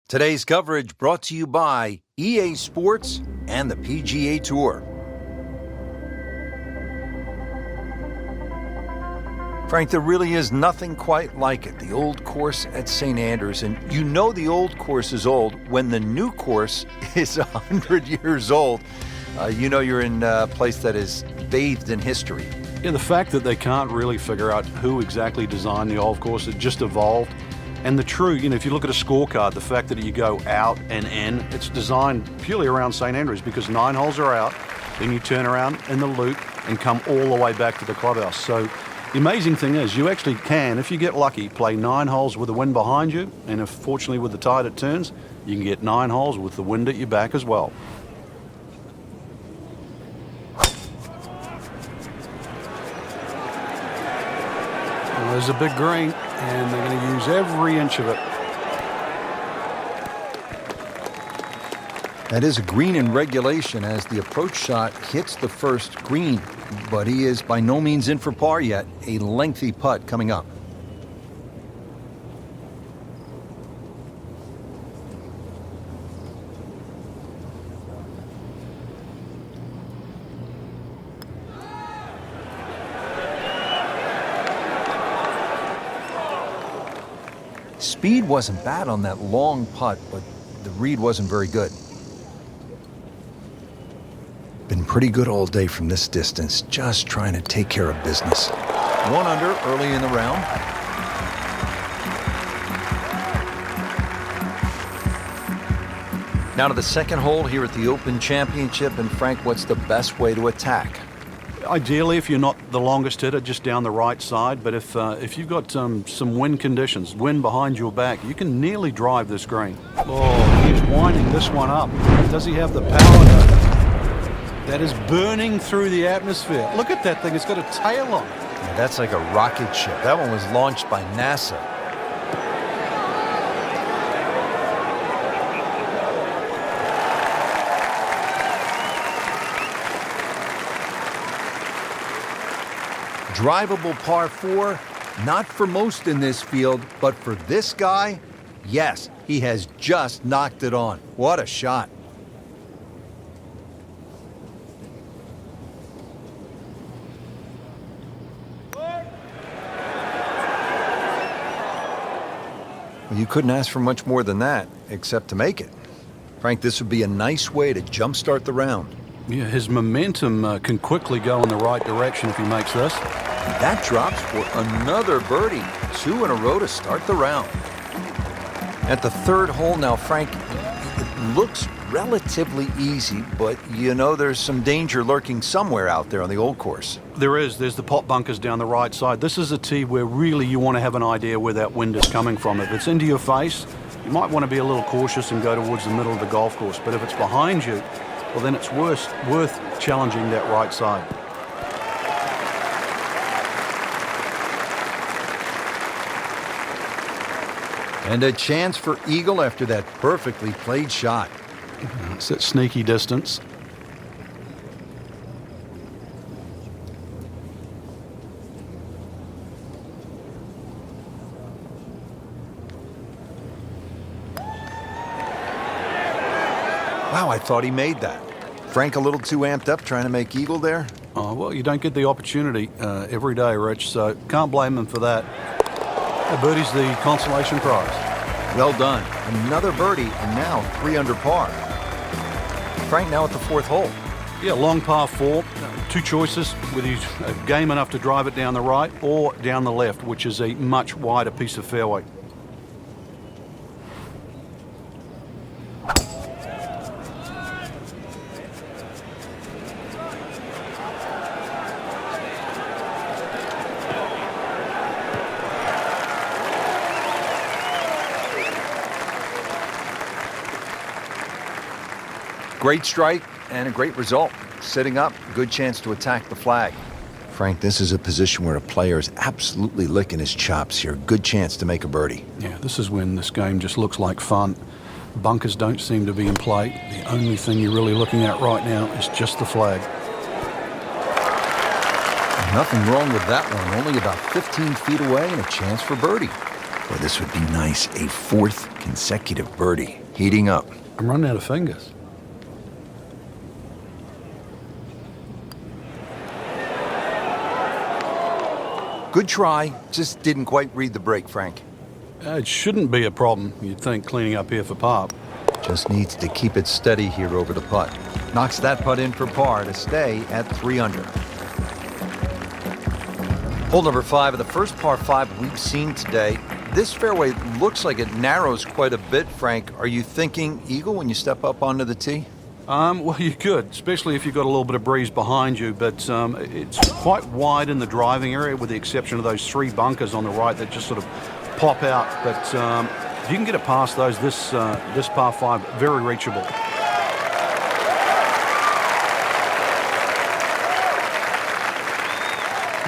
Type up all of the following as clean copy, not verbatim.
Today's coverage brought to you by EA Sports and the PGA Tour. Frank, there really is nothing quite like it, the old course at St. Andrews. And you know the old course is old when the new course is 100 years old. You know you're in a place that is bathed in history. Yeah, the fact that they can't really figure out who exactly designed the old course, it just evolved. And the true, if you look at a scorecard, the fact that you go out and in, it's designed purely around St. Andrews because 9 holes are out, then you turn around in the loop and come all the way back to the clubhouse. So the amazing thing is you actually can, if you get lucky, play 9 holes with the wind behind you, and if fortunately with the tide it turns, you can get 9 holes with the wind at your back as well. Well, there's a big green, and they're going to use every inch of it. That is a green in regulation as the approach shot hits the first green, but he is by no means in for par yet. A lengthy putt coming up. Speed wasn't bad on that long putt, but the read wasn't very good. Been pretty good all day from this distance, just trying to take care of business. 1 under early in the round. Now to the second hole here at the Open Championship. And Frank, what's the best way to attack? Ideally, if you're not the longest hitter, just down the right side. But if you've got some wind conditions, wind behind your back, you can nearly drive this green. Oh, he's winding this one up. Does he have the power? That is burning through the atmosphere. Look at that thing. It's got a tail on it. Yeah, that's like a rocket ship. That one was launched by NASA. Drivable par 4, not for most in this field, but for this guy, yes, he has just knocked it on. What a shot. Well, you couldn't ask for much more than that, except to make it. Frank, this would be a nice way to jumpstart the round. Yeah, his momentum can quickly go in the right direction if he makes this. That drops for another birdie. 2 in a row to start the round. At the third hole now, Frank, it looks relatively easy, but you know there's some danger lurking somewhere out there on the old course. There is. There's the pot bunkers down the right side. This is a tee where really you want to have an idea where that wind is coming from. If it's into your face, you might want to be a little cautious and go towards the middle of the golf course. But if it's behind you, well, then it's worth challenging that right side. And a chance for eagle after that perfectly played shot. It's that sneaky distance. Wow, I thought he made that. Frank a little too amped up trying to make eagle there? Oh, well, you don't get the opportunity every day, Rich, so can't blame him for that. The birdie's the consolation prize. Well done. Another birdie, and now 3 under par. Frank now at the 4th hole. Yeah, long par 4. 2 choices, whether you game enough to drive it down the right or down the left, which is a much wider piece of fairway. Great strike and a great result. Sitting up, good chance to attack the flag. Frank, this is a position where a player is absolutely licking his chops here. Good chance to make a birdie. Yeah, this is when this game just looks like fun. Bunkers don't seem to be in play. The only thing you're really looking at right now is just the flag. Nothing wrong with that one. Only about 15 feet away and a chance for birdie. Boy, this would be nice. A fourth consecutive birdie. Heating up. I'm running out of fingers. Good try. Just didn't quite read the break, Frank. It shouldn't be a problem, you'd think, cleaning up here for par. Just needs to keep it steady here over the putt. Knocks that putt in for par to stay at 3 under. Hole number 5 of the first par 5 we've seen today. This fairway looks like it narrows quite a bit, Frank. Are you thinking eagle when you step up onto the tee? Well, you could, especially if you've got a little bit of breeze behind you, but it's quite wide in the driving area with the exception of those 3 bunkers on the right that just sort of pop out. But if you can get it past those, this par 5, very reachable.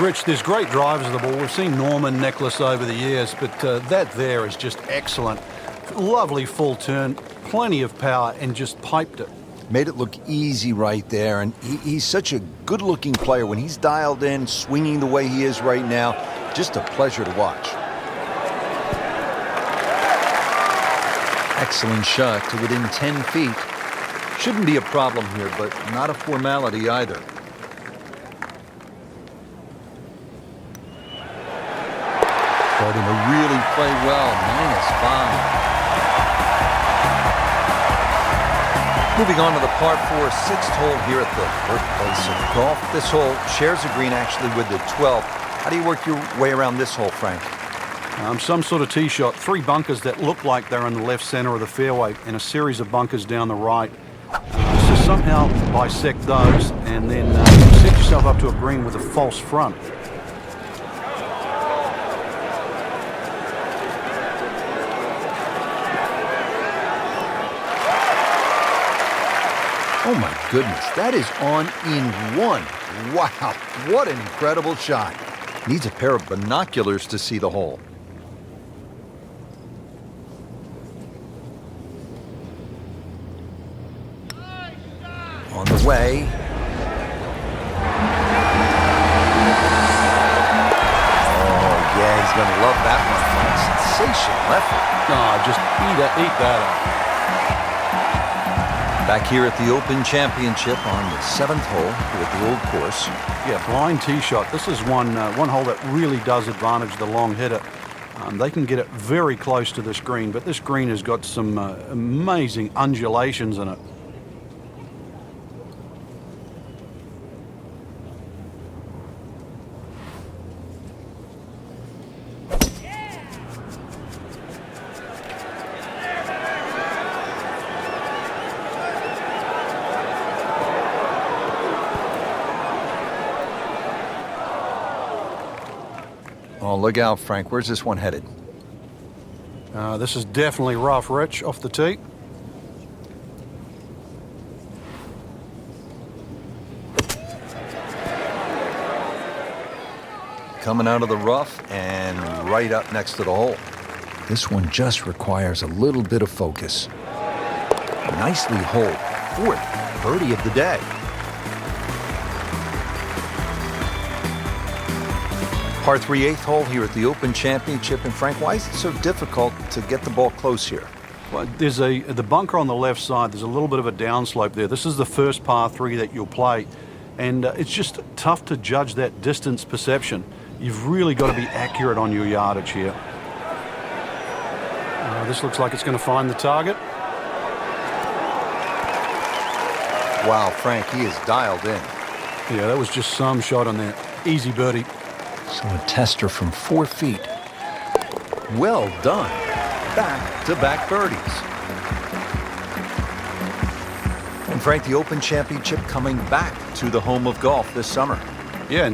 Rich, there's great drivers of the ball. We've seen Norman, Necklace over the years, but that there is just excellent. Lovely full turn, plenty of power, and just piped it. Made it look easy right there, and he's such a good-looking player. When he's dialed in, swinging the way he is right now, just a pleasure to watch. Excellent shot to within 10 feet. Shouldn't be a problem here, but not a formality either. Starting to really play well, -5. Moving on to the par 4 6th hole here at the birthplace of golf. This hole shares a green actually with the 12th. How do you work your way around this hole, Frank? Some sort of tee shot, 3 bunkers that look like they're in the left center of the fairway and a series of bunkers down the right. So somehow bisect those and then set yourself up to a green with a false front. Oh my goodness, that is on in 1. Wow, what an incredible shot. Needs a pair of binoculars to see the hole. On the way. Oh yeah, he's gonna love that one, Frank. Sensational effort. Oh, just eat that up. Back here at the Open Championship on the 7th hole here at the old course. Yeah, blind tee shot. This is one hole that really does advantage the long hitter. They can get it very close to this green, but this green has got some amazing undulations in it. Oh, look out, Frank. Where's this one headed? This is definitely rough, Rich, off the tee. Coming out of the rough and right up next to the hole. This one just requires a little bit of focus. Nicely holed. 4th birdie of the day. Par 3 8th hole here at the Open Championship. And Frank, why is it so difficult to get the ball close here? Well, there's the bunker on the left side. There's a little bit of a downslope there. This is the first par 3 that you'll play. And it's just tough to judge that distance perception. You've really got to be accurate on your yardage here. This looks like it's going to find the target. Wow, Frank, he is dialed in. Yeah, that was just some shot on there. Easy birdie. So a tester from 4 feet. Well done. Back-to-back birdies. And Frank, the Open Championship coming back to the home of golf this summer. Yeah,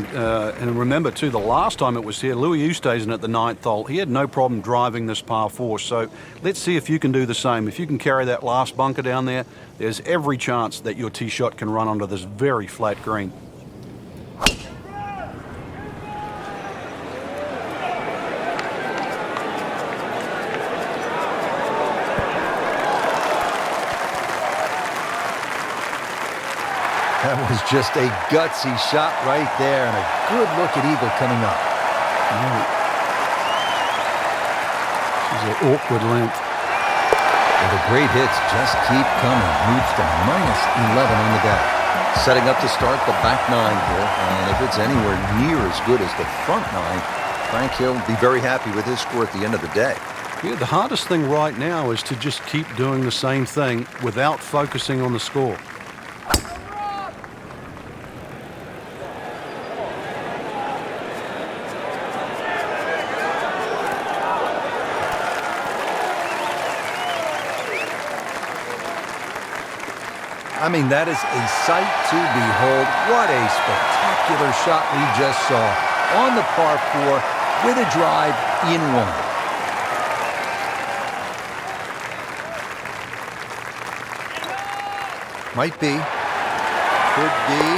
and remember, too, the last time it was here, Louis Oosthuizen at the 9th hole, he had no problem driving this par 4. So let's see if you can do the same. If you can carry that last bunker down there, there's every chance that your tee shot can run onto this very flat green. That was just a gutsy shot right there, and a good look at eagle coming up. It's an awkward length. Well, the great hits just keep coming. Moves to -11 on the day. Setting up to start the back nine here, and if it's anywhere near as good as the front nine, Frank Hill will be very happy with his score at the end of the day. Yeah, the hardest thing right now is to just keep doing the same thing without focusing on the score. I mean, that is a sight to behold. What a spectacular shot we just saw on the par 4 with a drive in one. Might be. Could be.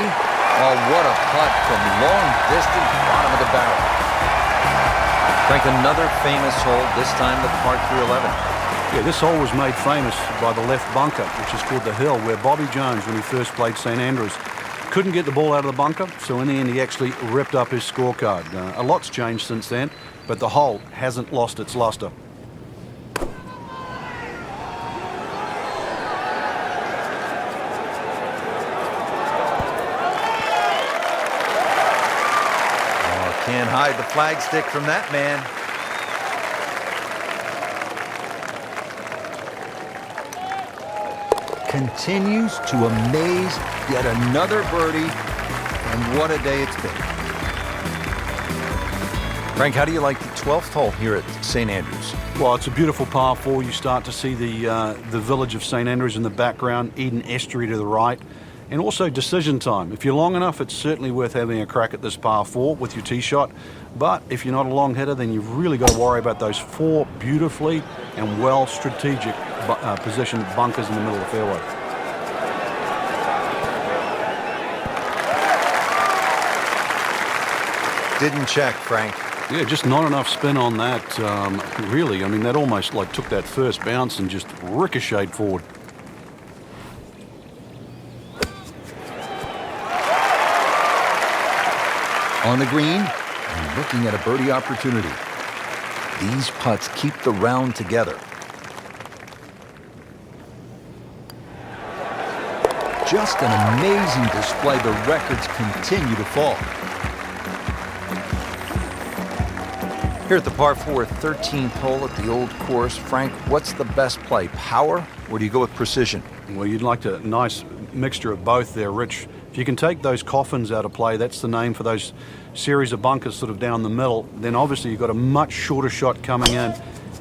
Oh, what a putt from long distance, bottom of the barrel. Frank, another famous hole, this time the par 311. Yeah, this hole was made famous by the left bunker, which is called the Hill, where Bobby Jones, when he first played St Andrews, couldn't get the ball out of the bunker, so in the end he actually ripped up his scorecard. A lot's changed since then, but the hole hasn't lost its luster. Oh, can't hide the flagstick from that man. Continues to amaze. Yet another birdie, and what a day it's been. Frank, how do you like the 12th hole here at St Andrews? Well, it's a beautiful par 4. You start to see the village of St Andrews in the background, Eden Estuary to the right, and also decision time. If you're long enough, it's certainly worth having a crack at this par 4 with your tee shot. But if you're not a long hitter, then you've really got to worry about those 4 beautifully and well strategic positioned bunkers in the middle of the fairway. Didn't check, Frank. Yeah, just not enough spin on that, really. I mean, that almost like took that first bounce and just ricocheted forward. On the green, and looking at a birdie opportunity. These putts keep the round together. Just an amazing display. The records continue to fall. Here at the par 4 13th hole at the old course, Frank, what's the best play, power, or do you go with precision? Well, you'd like a nice mixture of both there, Rich. If you can take those coffins out of play, that's the name for those series of bunkers sort of down the middle, then obviously you've got a much shorter shot coming in,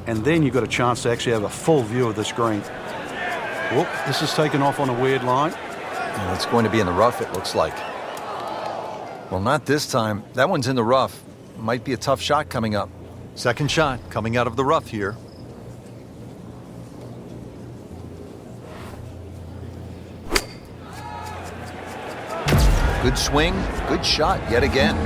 and then you've got a chance to actually have a full view of the screen. Whoop, this is taken off on a weird line. And it's going to be in the rough, it looks like. Well, not this time. That one's in the rough. Might be a tough shot coming up. Second shot coming out of the rough here. Good swing, good shot yet again.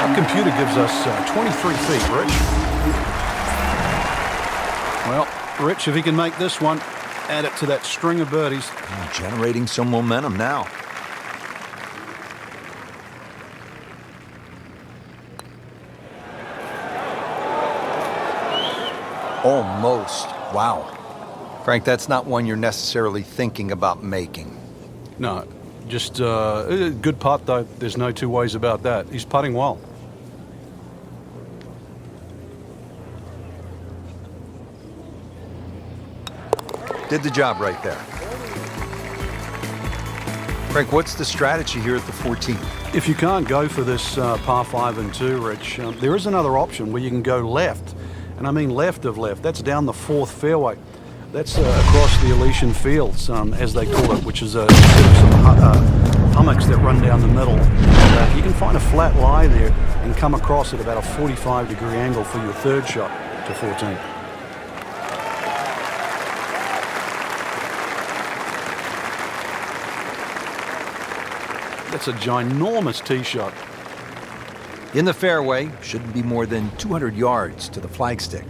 Our computer gives us 23 feet, Rich. Well, Rich, if he can make this one, add it to that string of birdies. Generating some momentum now. Almost. Wow. Frank, that's not one you're necessarily thinking about making. No, just a good putt, though. There's no two ways about that. He's putting well. Did the job right there. Frank, what's the strategy here at the 14th? If you can't go for this par 5 and 2, Rich, there is another option where you can go left. And I mean left of left. That's down the 4th fairway. That's across the Elysian Fields, as they call it, which is a some hummocks that run down the middle. You can find a flat lie there and come across at about a 45-degree angle for your 3rd shot to 14. That's a ginormous tee shot. In the fairway, shouldn't be more than 200 yards to the flagstick.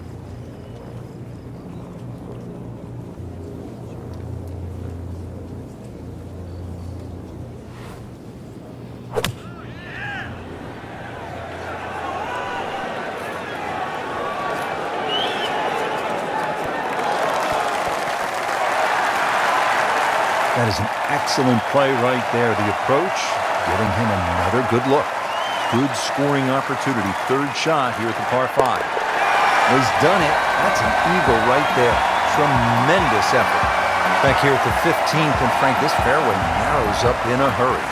That is an excellent play right there. The approach, giving him another good look. Good scoring opportunity. Third shot here at the par 5. Well, he's done it. That's an eagle right there. Tremendous effort. Back here at the 15th, and Frank, this fairway narrows up in a hurry.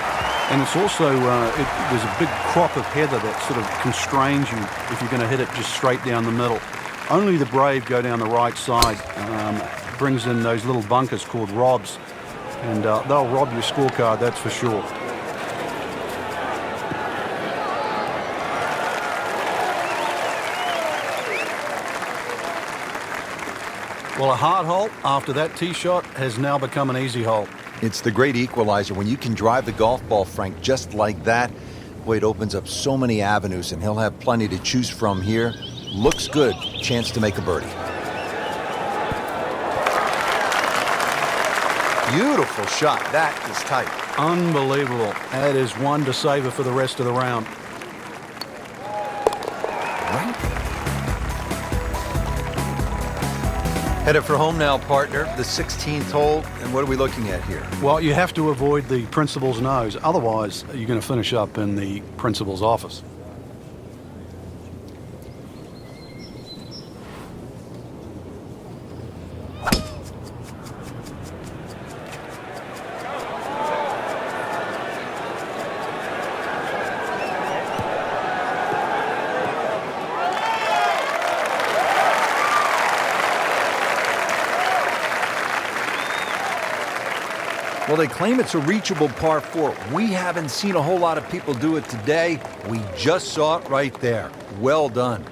And it's also, there's a big crop of heather that sort of constrains you if you're going to hit it just straight down the middle. Only the brave go down the right side. Brings in those little bunkers called robs. And they'll rob your scorecard, that's for sure. Well, a hard hole after that tee shot has now become an easy hole. It's the great equalizer. When you can drive the golf ball, Frank, just like that, boy, it opens up so many avenues, and he'll have plenty to choose from here. Looks good. Chance to make a birdie. Beautiful shot. That is tight. Unbelievable. That is one to savor for the rest of the round. Right. Headed for home now, partner. The 16th hole. And what are we looking at here? Well, you have to avoid the principal's nose. Otherwise, you're going to finish up in the principal's office. Well, they claim it's a reachable par 4. We haven't seen a whole lot of people do it today. We just saw it right there. Well done.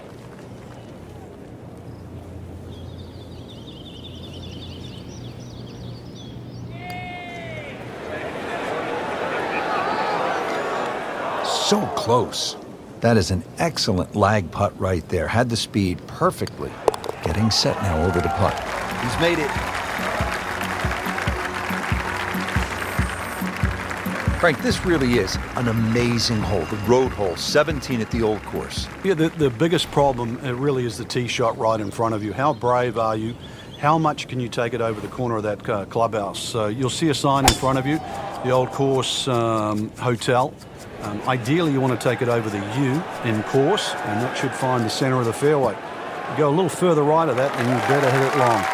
So close. That is an excellent lag putt right there. Had the speed perfectly. Getting set now over the putt. He's made it. Frank, this really is an amazing hole, the road hole, 17 at the old course. Yeah, the biggest problem really is the tee shot right in front of you. How brave are you? How much can you take it over the corner of that clubhouse? You'll see a sign in front of you, the old course hotel. Ideally, you want to take it over the U in course, and that should find the center of the fairway. You go a little further right of that, and you better hit it long.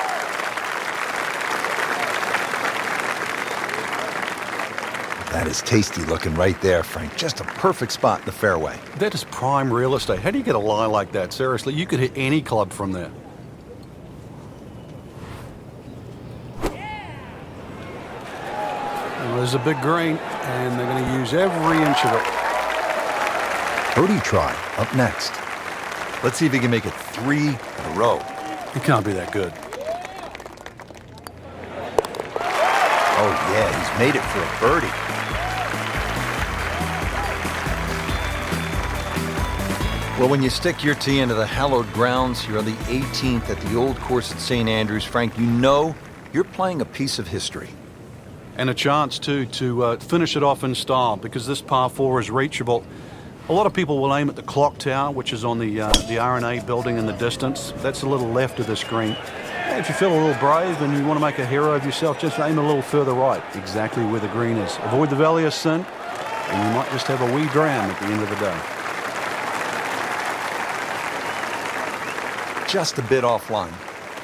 That is tasty looking right there, Frank. Just a perfect spot in the fairway. That is prime real estate. How do you get a lie like that? Seriously, you could hit any club from there. Well, there's a big green, and they're going to use every inch of it. Birdie try up next. Let's see if he can make it 3 in a row. It can't be that good. Oh, yeah, he's made it for a birdie. Well, when you stick your tee into the hallowed grounds here on the 18th at the old course at St. Andrews, Frank, you know you're playing a piece of history. And a chance, too, to finish it off in style, because this par 4 is reachable. A lot of people will aim at the clock tower, which is on the R&A building in the distance. That's a little left of this green. If you feel a little brave and you want to make a hero of yourself, just aim a little further right, exactly where the green is. Avoid the valley of sin, and you might just have a wee dram at the end of the day. Just a bit offline.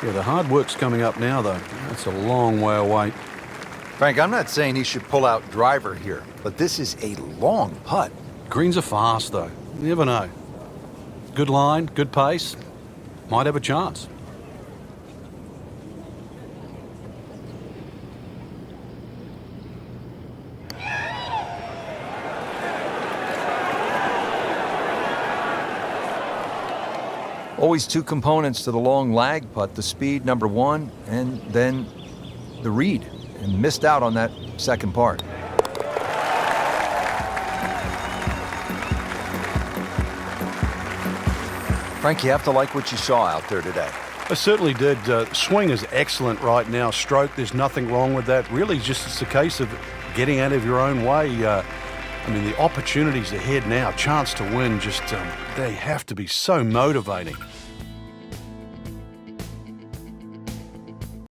Yeah, the hard work's coming up now, though. That's a long way away. Frank, I'm not saying he should pull out driver here, but this is a long putt. Greens are fast, though. You never know. Good line, good pace. Might have a chance. Always two components to the long lag putt, the speed, number 1, and then the read, and missed out on that second part. Frank, you have to like what you saw out there today. I certainly did. Swing is excellent right now. Stroke, there's nothing wrong with that. Really, just it's a case of getting out of your own way. I mean, the opportunities ahead now, chance to win, just they have to be so motivating.